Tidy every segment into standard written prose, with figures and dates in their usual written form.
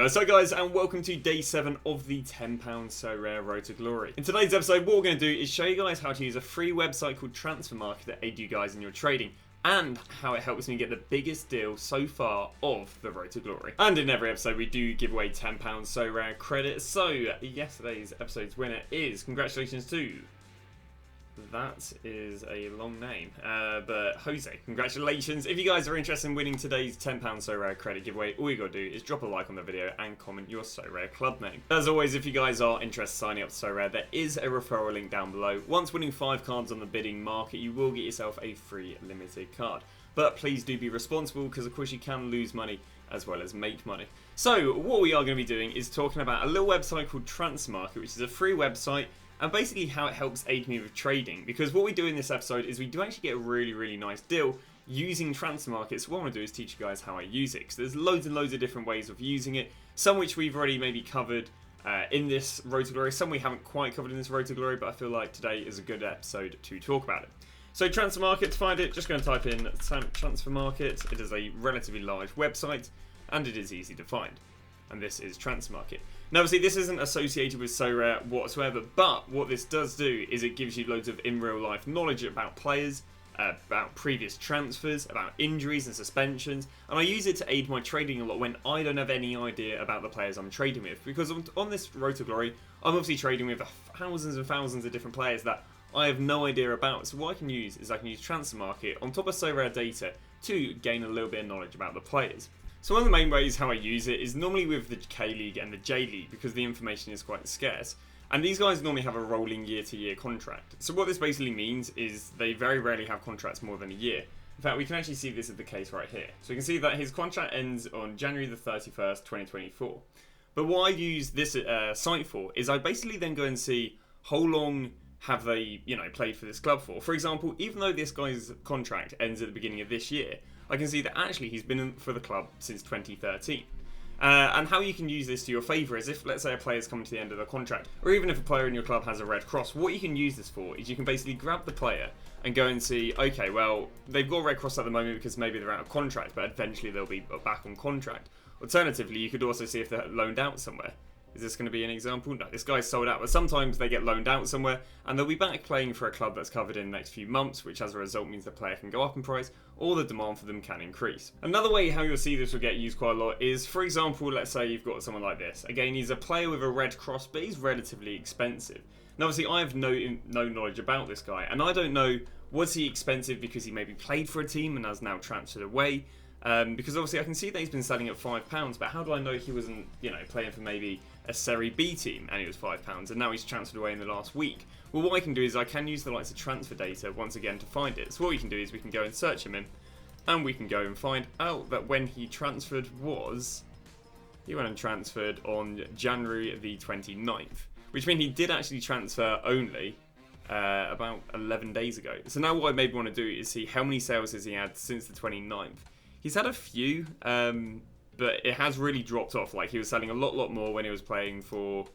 go. So guys, and welcome to day 7 of the £10 Sorare Road to Glory. In today's episode, what we're going to do is show you guys how to use a free website called Transfer Market to aid you guys in your trading, and how it helps me get the biggest deal so far of the Road to Glory. And in every episode, we do give away £10 Sorare Credit. So yesterday's episode's winner is, congratulations to... That is a long name, but Jose, congratulations. If you guys are interested in winning today's £10 Sorare Credit giveaway, all you got to do is drop a like on the video and comment your Sorare club name. As always, if you guys are interested in signing up to Sorare, there is a referral link down below. Once winning 5 cards on the bidding market, you will get yourself a free limited card. But please do be responsible, because of course you can lose money as well as make money. So what we are going to be doing is talking about a little website called Transfer Market, which is a free website, and basically how it helps aid me with trading. Because what we do in this episode is we do actually get a really nice deal using Transfer Market. So what I want to do is teach you guys how I use it, because there's loads and loads of different ways of using it, some which we've already maybe covered in this Road to Glory, some we haven't quite covered in this Road to Glory, but I feel like today is a good episode to talk about it. So Transfer Market, to find it, just going to type in Transfer Market. It is a relatively large website and it is easy to find. And this is Transfer Market. Now obviously this isn't associated with Sorare whatsoever, but what this does do is it gives you loads of in real life knowledge about players, about previous transfers, about injuries and suspensions, and I use it to aid my trading a lot when I don't have any idea about the players I'm trading with, because on this Road to Glory I'm obviously trading with thousands and thousands of different players that I have no idea about. So what I can use is I can use Transfer Market on top of Sorare data to gain a little bit of knowledge about the players. So one of the main ways how I use it is normally with the K-League and the J-League, because the information is quite scarce. And these guys normally have a rolling year-to-year contract. So what this basically means is they very rarely have contracts more than a year. In fact, we can actually see this is the case right here. So we can see that his contract ends on January the 31st, 2024. But what I use this site for is I basically then go and see how long have they, played for this club for. For example, even though this guy's contract ends at the beginning of this year, I can see that actually he's been for the club since 2013. And how you can use this to your favour is if, let's say, a player's coming to the end of their contract, or even if a player in your club has a red cross, what you can use this for is you can basically grab the player and go and see, okay, well, they've got a red cross at the moment because maybe they're out of contract, but eventually they'll be back on contract. Alternatively, you could also see if they're loaned out somewhere. Is this going to be an example? No, this guy's sold out, but sometimes they get loaned out somewhere and they'll be back playing for a club that's covered in the next few months, which as a result means the player can go up in price or the demand for them can increase. Another way how you'll see this will get used quite a lot is, for example, let's say you've got someone like this. Again, he's a player with a red cross, but he's relatively expensive. Now obviously I have no knowledge about this guy, and I don't know, was he expensive because he maybe played for a team and has now transferred away? Because obviously I can see that he's been selling at £5, but how do I know he wasn't, playing for maybe a Serie B team and it was £5 and now he's transferred away in the last week? Well, what I can do is I can use the likes of transfer data once again to find it. So what we can do is we can go and search him in, and we can go and find out that when he transferred he went and transferred on January the 29th, which means he did actually transfer only about 11 days ago. So now what I maybe want to do is see how many sales has he had since the 29th. He's had a few, but it has really dropped off. Like, he was selling a lot more when he was playing for,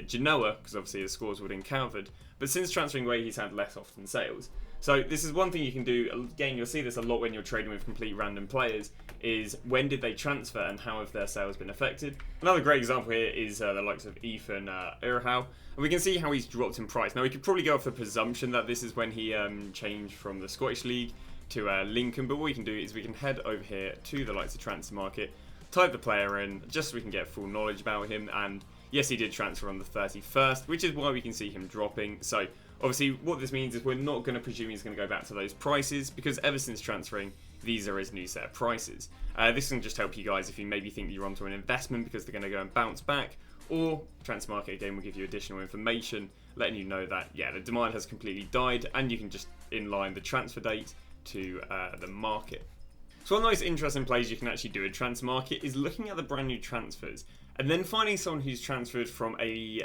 Genoa, because obviously his scores would have counted. But since transferring away, he's had less often sales. So this is one thing you can do. Again, you'll see this a lot when you're trading with complete random players, is when did they transfer and how have their sales been affected. Another great example here is the likes of Ethan Urhau. And we can see how he's dropped in price. Now, we could probably go off the presumption that this is when he changed from the Scottish League to Lincoln, but what we can do is we can head over here to the likes of Transfer Market, type the player in, just so we can get full knowledge about him, and yes, he did transfer on the 31st, which is why we can see him dropping. So obviously what this means is we're not going to presume he's going to go back to those prices, because ever since transferring, these are his new set of prices. This can just help you guys if you maybe think you're onto an investment because they're going to go and bounce back, or Transfer Market again will give you additional information letting you know that, yeah, the demand has completely died, and you can just inline the transfer date to the market. So one of the most interesting plays you can actually do in Transfer Market is looking at the brand new transfers and then finding someone who's transferred from a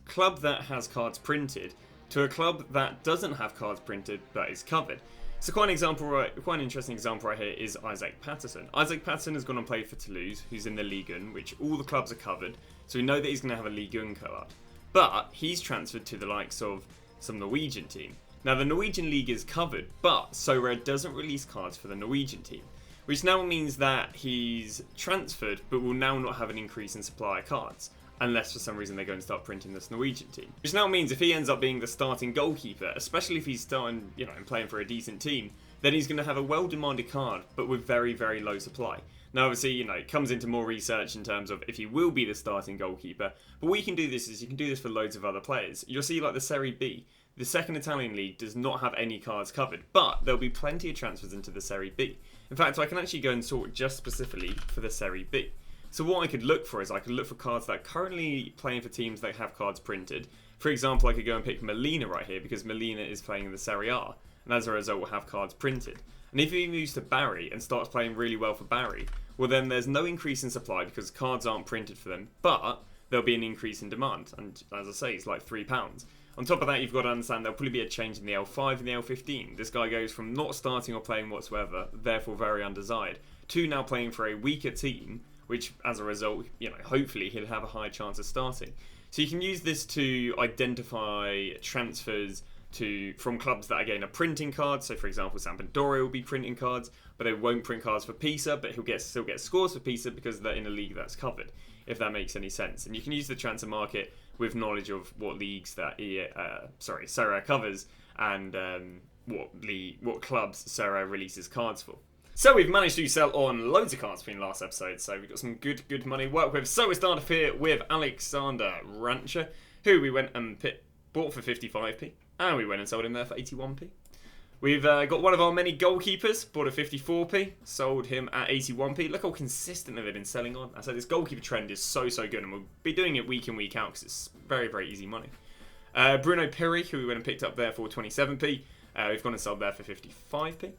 club that has cards printed to a club that doesn't have cards printed but is covered. So quite an interesting example right here is Isaac Patterson. Isaac Patterson has gone and played for Toulouse, who's in the Ligue 1, which all the clubs are covered, so we know that he's going to have a Ligue 1 card. But he's transferred to the likes of some Norwegian team. Now the Norwegian league is covered, but Sorare doesn't release cards for the Norwegian team, which now means that he's transferred, but will now not have an increase in supply of cards, unless for some reason they go and start printing this Norwegian team. Which now means if he ends up being the starting goalkeeper, especially if he's starting, and playing for a decent team, then he's going to have a well-demanded card, but with very, very low supply. Now, obviously, it comes into more research in terms of if he will be the starting goalkeeper, but what you can do this is you can do this for loads of other players. You'll see like the Serie B, the second Italian league does not have any cards covered, but there'll be plenty of transfers into the Serie B. In fact, I can actually go and sort just specifically for the Serie B. So what I could look for is I could look for cards that are currently playing for teams that have cards printed. For example, I could go and pick Molina right here because Molina is playing in the Serie A, and as a result will have cards printed. And if he moves to Barry and starts playing really well for Barry, well then there's no increase in supply because cards aren't printed for them, but there'll be an increase in demand, and as I say, it's like £3. On top of that, you've got to understand there'll probably be a change in the L5 and the L15. This guy goes from not starting or playing whatsoever, therefore very undesired, to now playing for a weaker team, which as a result, hopefully he'll have a high chance of starting. So you can use this to identify transfers from clubs that again are printing cards. So for example, Sampdoria will be printing cards, but they won't print cards for Pisa, but he'll still get scores for Pisa because they're in a league that's covered, if that makes any sense. And you can use the transfer market with knowledge of what leagues that Sorare covers and what clubs Sorare releases cards for. So we've managed to sell on loads of cards between last episode, so we've got some good money to work with. So we start off here with Alexander Rancher, who we went and bought for 55p, and we went and sold him there for 81p. We've got one of our many goalkeepers, bought a 54p, sold him at 81p. Look how consistently they've been selling on. I said this goalkeeper trend is so good, and we'll be doing it week in, week out, because it's very, very easy money. Bruno Piri, who we went and picked up there for 27p. We've gone and sold there for 55p.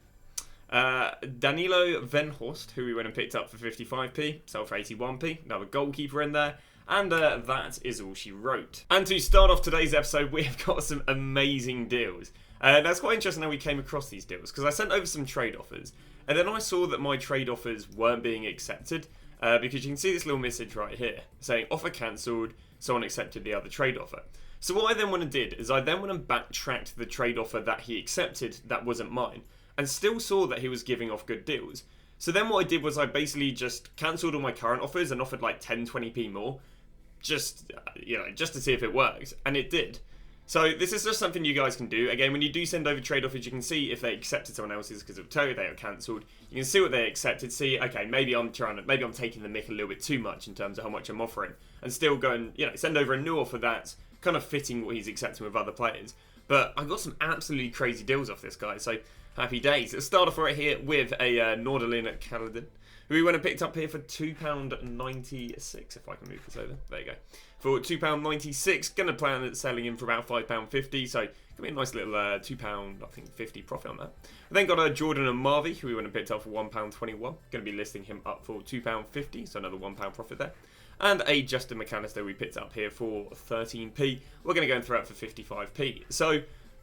Danilo Venhorst, who we went and picked up for 55p, sold for 81p. Another goalkeeper in there. And that is all she wrote. And to start off today's episode, we've got some amazing deals. That's quite interesting how we came across these deals, because I sent over some trade offers, and then I saw that my trade offers weren't being accepted, because you can see this little message right here, saying offer cancelled, someone accepted the other trade offer. So what I then went and did, is I then went and backtracked the trade offer that he accepted that wasn't mine, and still saw that he was giving off good deals. So then what I did was I basically just cancelled all my current offers and offered like 10, 20p more, just to see if it worked, and it did. So this is just something you guys can do. Again, when you do send over trade offers, you can see if they accepted someone else's, because it'll tell you they are cancelled. You can see what they accepted, see, okay, maybe I'm taking the mick a little bit too much in terms of how much I'm offering, and still go and send over a new offer that's kind of fitting what he's accepting with other players. But I got some absolutely crazy deals off this guy, so happy days. Let's start off right here with a Norderlin Caledon, who we went and picked up here for £2.96, if I can move this over. There you go. For £2.96, going to plan on selling him for about £5.50, so going to be a nice little £2.50 profit on that. We then got a Jordan and Marvey, who we went and picked up for £1.21. Going to be listing him up for £2.50, so another £1 profit there. And a Justin McAllister we picked up here for 13p. We're going to go and throw it for 55p. So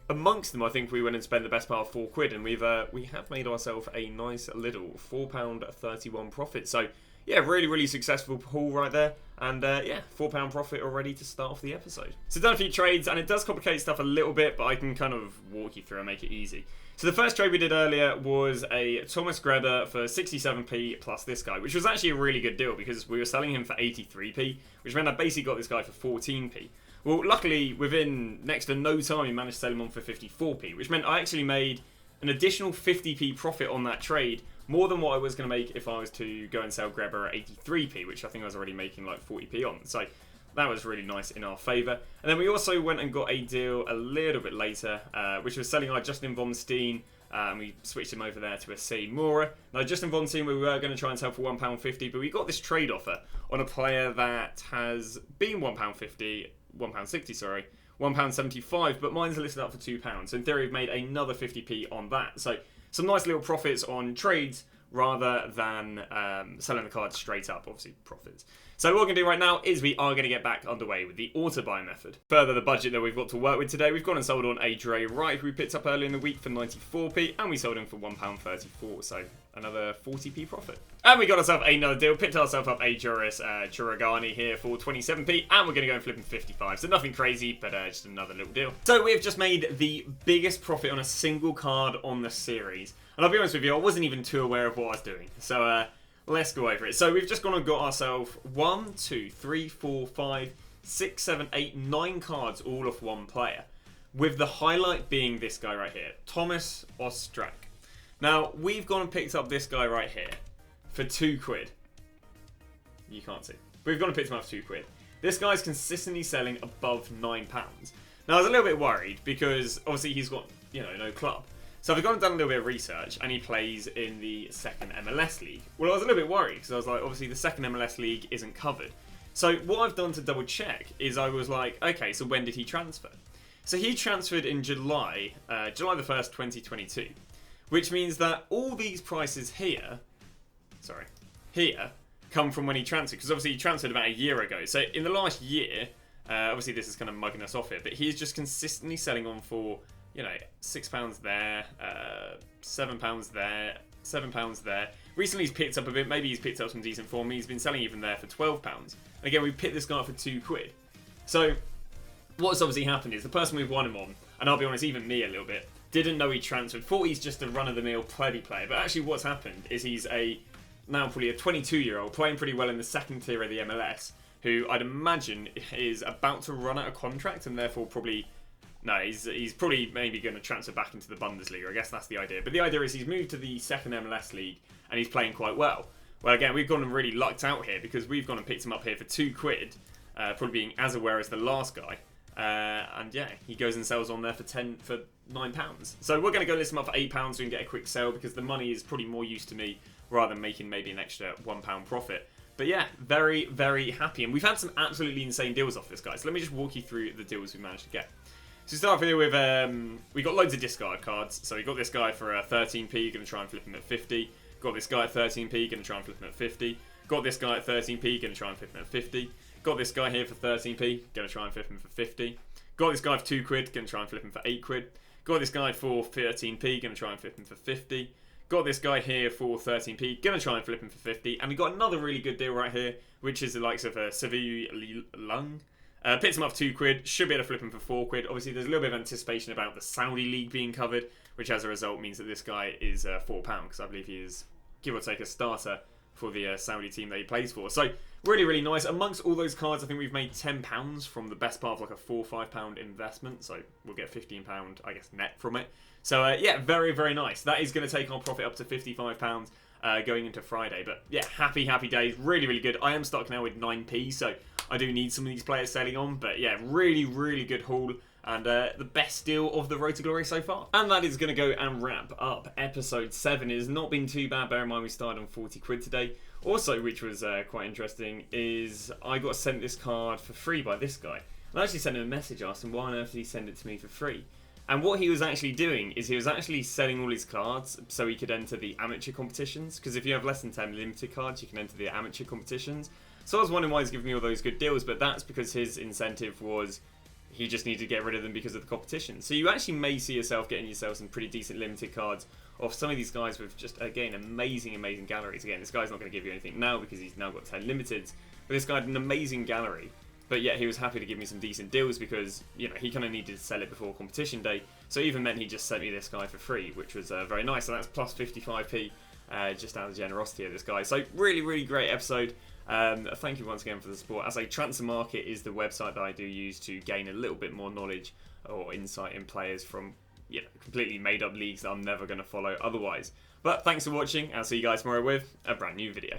amongst them, I think we went and spent the best part of £4, and we have made ourselves a nice little £4.31 profit. So yeah, really successful haul right there, and yeah, £4 profit already to start off the episode. So done a few trades, and it does complicate stuff a little bit, but I can kind of walk you through and make it easy. So the first trade we did earlier was a Thomas Greder for 67p plus this guy, which was actually a really good deal because we were selling him for 83p, which meant I basically got this guy for 14p. Well, luckily, within next to no time, we managed to sell him on for 54p, which meant I actually made an additional 50p profit on that trade, more than what I was going to make if I was to go and sell Grabber at 83p, which I think I was already making like 40p on. So that was really nice in our favour. And then we also went and got a deal a little bit later, which was selling our Justin Von Steen, and we switched him over there to a Seymour. Now, Justin Von Steen we were going to try and sell for £1.50, but we got this trade offer on a player that has been £1.60, sorry, £1.75, but mine's listed up for £2. So in theory, we've made another 50p on that. So some nice little profits on trades rather than selling the cards straight up, obviously profits. So what we're going to do right now is we are going to get back underway with the auto buy method. Further the budget that we've got to work with today, we've gone and sold on a Dre Wright, who we picked up earlier in the week for 94p, and we sold him for £1.34, so another 40p profit. And we got ourselves another deal, picked ourselves up a Joris Churagani here for 27p, and we're going to go and flip him 55, so nothing crazy, but just another little deal. So we've just made the biggest profit on a single card on the series, And I'll be honest with you, I wasn't even too aware of what I was doing. So let's go over it. So we've just gone and got ourselves 1, 2, 3, 4, 5, 6, 7, 8, 9 cards all off one player. With the highlight being this guy right here, Thomas Ostrak. Now, we've gone and picked up this guy right here for £2. You can't see. But we've gone and picked him up for £2. This guy's consistently selling above £9. Now, I was a little bit worried because obviously he's got, no club. So I've gone and done a little bit of research and he plays in the second MLS league. Well, I was a little bit worried because I was like, obviously the second MLS league isn't covered. So what I've done to double check is I was like, okay, so when did he transfer? So he transferred in July the 1st, 2022. Which means that all these prices here come from when he transferred. Because obviously he transferred about a year ago. So in the last year, obviously this is kind of mugging us off here, but he's just consistently selling on for, £6 there, £7 there, £7 there. Recently he's picked up a bit, maybe he's picked up some decent form. He's been selling even there for £12. And again, we picked this guy up for £2. So what's obviously happened is the person we've won him on, and I'll be honest, even me a little bit, didn't know he transferred, thought he's just a run-of-the-mill plebby player. But actually what's happened is he's now probably a 22-year-old playing pretty well in the second tier of the MLS, who I'd imagine is about to run out of contract and therefore probably... No, he's probably maybe going to transfer back into the Bundesliga. I guess that's the idea. But the idea is he's moved to the second MLS league and he's playing quite well. Well, again, we've gone and really lucked out here because we've gone and picked him up here for £2, probably being as aware as the last guy. And yeah, he goes and sells on there for £9. So we're going to go list him up for £8 so we can get a quick sale because the money is probably more use to me rather than making maybe an extra £1 profit. But yeah, very, very happy. And we've had some absolutely insane deals off this guy. So let me just walk you through the deals we managed to get. So we start off here with, we got loads of discard cards. So we got this guy for 13p, going to try and flip him at 50. Got this guy at 13p, going to try and flip him at 50. Got this guy at 13p, going to try and flip him at 50. Got this guy here for 13p, going to try and flip him for 50. Got this guy for £2, going to try and flip him for £8. Got this guy for 13p, going to try and flip him for 50. Got this guy here for 13p, going to try and flip him for 50. And we got another really good deal right here, which is the likes of Seville Lung. Picked him up for £2, should be able to flip him for £4. Obviously, there's a little bit of anticipation about the Saudi league being covered, which as a result means that this guy is £4, because I believe he is, give or take, a starter for the Saudi team that he plays for. So, really, really nice. Amongst all those cards, I think we've made £10 from the best part of like a £4 or £5 investment. So, we'll get £15, I guess, net from it. So, yeah, very, very nice. That is going to take our profit up to £55 going into Friday. But, yeah, happy, happy days. Really, really good. I am stuck now with 9p, so I do need some of these players selling on. But, yeah, really, really good haul. And the best deal of the Road to Glory so far. And that is going to go and wrap up episode 7. It has not been too bad. Bear in mind we started on £40 today. Also, which was quite interesting, is I got sent this card for free by this guy. I actually sent him a message asking why on earth did he send it to me for free. And what he was actually doing is he was actually selling all his cards so he could enter the amateur competitions. Because if you have less than 10 limited cards, you can enter the amateur competitions. So I was wondering why he's giving me all those good deals, but that's because his incentive was he just needed to get rid of them because of the competition. So you actually may see yourself getting yourself some pretty decent limited cards off some of these guys with just, again, amazing, amazing galleries. Again, this guy's not going to give you anything now because he's now got 10 limiteds. But this guy had an amazing gallery. But yet he was happy to give me some decent deals because, you know, he kind of needed to sell it before competition day. So even then he just sent me this guy for free, which was very nice. So that's plus 55p just out of the generosity of this guy. So really, really great episode. Thank you once again for the support. As a Transfer Market is the website that I do use to gain a little bit more knowledge or insight in players from, you know, completely made up leagues that I'm never going to follow otherwise. But thanks for watching. I'll see you guys tomorrow with a brand new video.